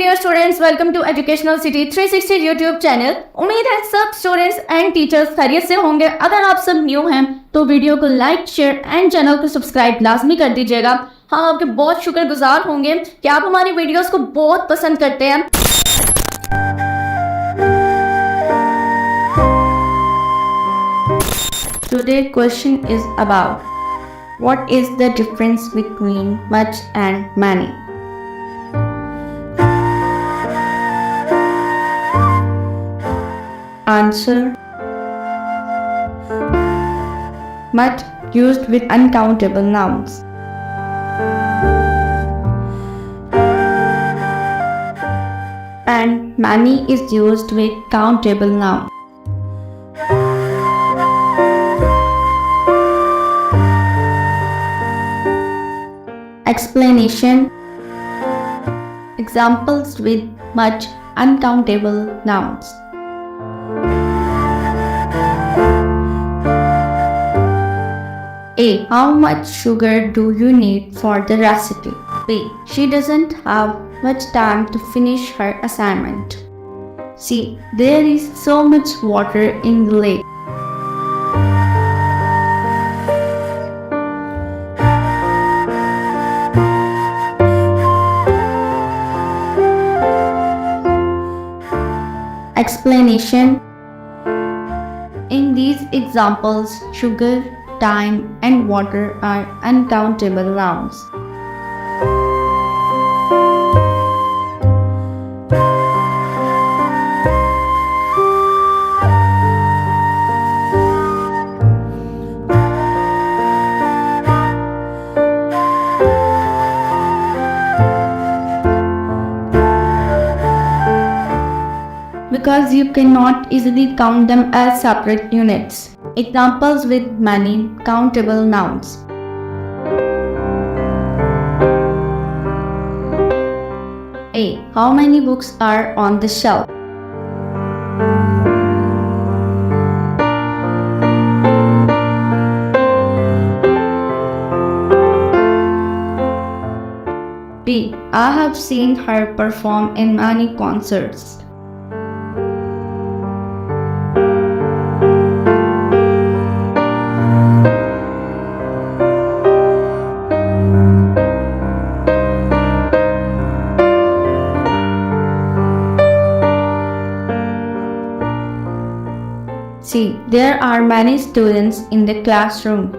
dear students, welcome to Educational City 360 YouTube channel. उम्मीद है सब स्टूडेंट्स एंड टीचर्स खैरियत से होंगे। अगर आप सब न्यू हैं तो वीडियो को लाइक, शेयर एंड चैनल को सब्सक्राइब लाजमी कर दीजिएगा। हम आपके बहुत शुक्रगुजार होंगे कि आप हमारी वीडियोस को बहुत पसंद करते हैं। Today's question is about what is the difference between much and many? Answer: much used with uncountable nouns. And many is used with countable nouns. Explanation: examples with much uncountable nouns. A. How much sugar do you need for the recipe? B. She doesn't have much time to finish her assignment. C. There is so much water in the lake. Explanation: in these examples, sugar, time, and water are uncountable nouns. Because you cannot easily count them as separate units. Examples with many countable nouns. A. How many books are on the shelf? B. I have seen her perform in many concerts. C. There are many students in the classroom.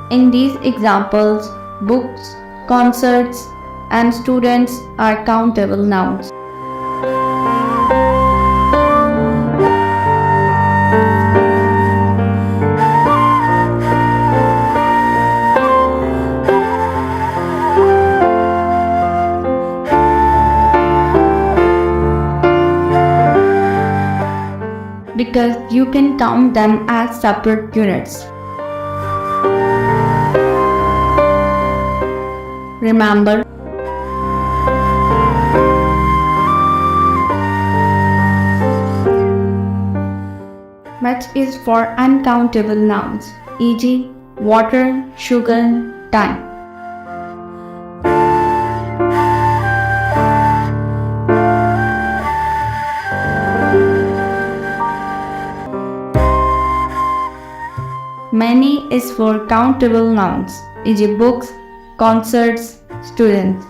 In these examples, books, concerts, and students are countable nouns. Because you can count them as separate units. Remember, much is for uncountable nouns, e.g., water, sugar, time. Many is for countable nouns, e.g., books, concerts, students.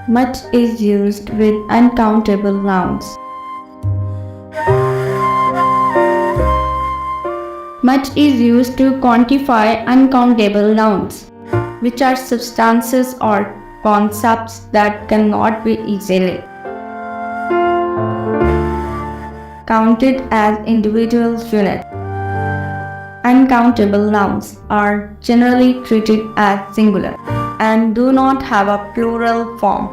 Much is used with uncountable nouns. Much is used to quantify uncountable nouns, which are substances or concepts that cannot be easily counted as individual units. Uncountable nouns are generally treated as singular and do not have a plural form.